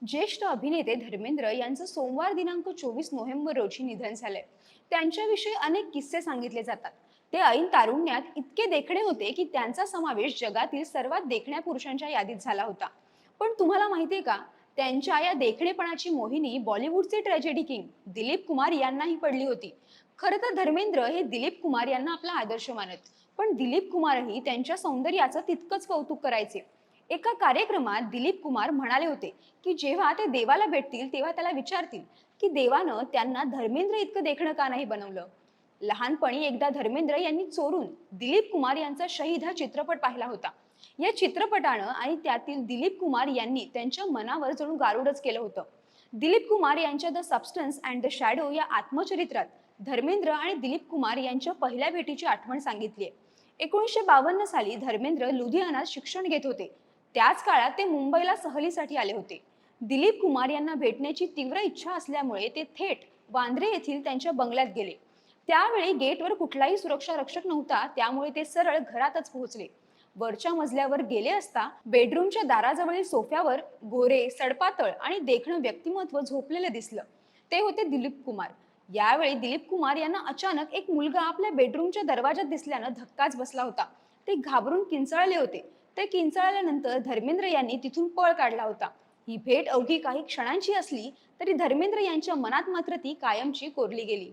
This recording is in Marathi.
ज्येष्ठ अभिनेते धर्मेंद्र यांचं सोमवार दिनांक 24 नोव्हेंबर रोजी निधन झालंय. त्यांच्याविषयी अनेक किस्से सांगितले जातात. ते ऐन तारुण्यात इतके देखणे होते की त्यांचा समावेश जगातील सर्वात देखण्या पुरुषांच्या यादीत झाला होता. पण तुम्हाला माहितीये का, त्यांच्या या देखणेपणाची मोहिनी बॉलिवूडचे ट्रॅजेडी किंग दिलीप कुमार यांनाही पडली होती. खरं तर धर्मेंद्र हे दिलीप कुमार यांना आपला आदर्श मानत, पण दिलीप कुमारही त्यांच्या सौंदर्याचं तितकंच कौतुक करायचे. एका कार्यक्रमात दिलीप कुमार म्हणाले होते की जेव्हा ते देवाला भेटतील तेव्हा त्याला विचारतील की देवानं त्यांना धर्मेंद्र इतकं देखणं का नाही बनवलं. लहानपणी एकदा धर्मेंद्र यांनी चोरून दिलीप कुमार यांचा शहीद हा चित्रपट पाहिला होता. या चित्रपटानं आणि त्यातील दिलीप कुमार यांनी त्यांच्या मनावर जणू गारुडच केलं होतं. दिलीप कुमार यांच्या the substance and the shadow या आत्मचरित्रात धर्मेंद्र आणि दिलीप कुमार यांच्या पहिल्या भेटीची आठवण सांगितली आहे. 1952 साली धर्मेंद्र लुधियानात शिक्षण घेत होते. त्याच काळात ते मुंबईला सहलीसाठी आले होते. दिलीप कुमार यांना भेटण्याची तीव्र इच्छा असल्यामुळे ते थेट वांद्रे येथील त्यांच्या बंगल्यात गेले. त्यावेळी गेटवर कुठलाही सुरक्षा रक्षक नव्हता, त्यामुळे ते सरळ घरातच पोहोचले. वरच्या मजल्यावर गेले असता बेडरूमच्या दाराजवळील सोफ्यावर गोरे, सडपातळ आणि देखणं व्यक्तिमत्व झोपलेलं दिसलं. ते होते दिलीप कुमार. यावेळी दिलीप कुमार यांना अचानक एक मुलगा आपल्या बेडरूमच्या दरवाजात दिसल्यानं धक्काच बसला होता. ते घाबरून किंचाळले होते. ते किंचाळल्यानंतर धर्मेंद्र यांनी तिथून पळ काढला होता. ही भेट अवघी काही क्षणांची असली तरी धर्मेंद्र यांच्या मनात मात्र ती कायमची कोरली गेली.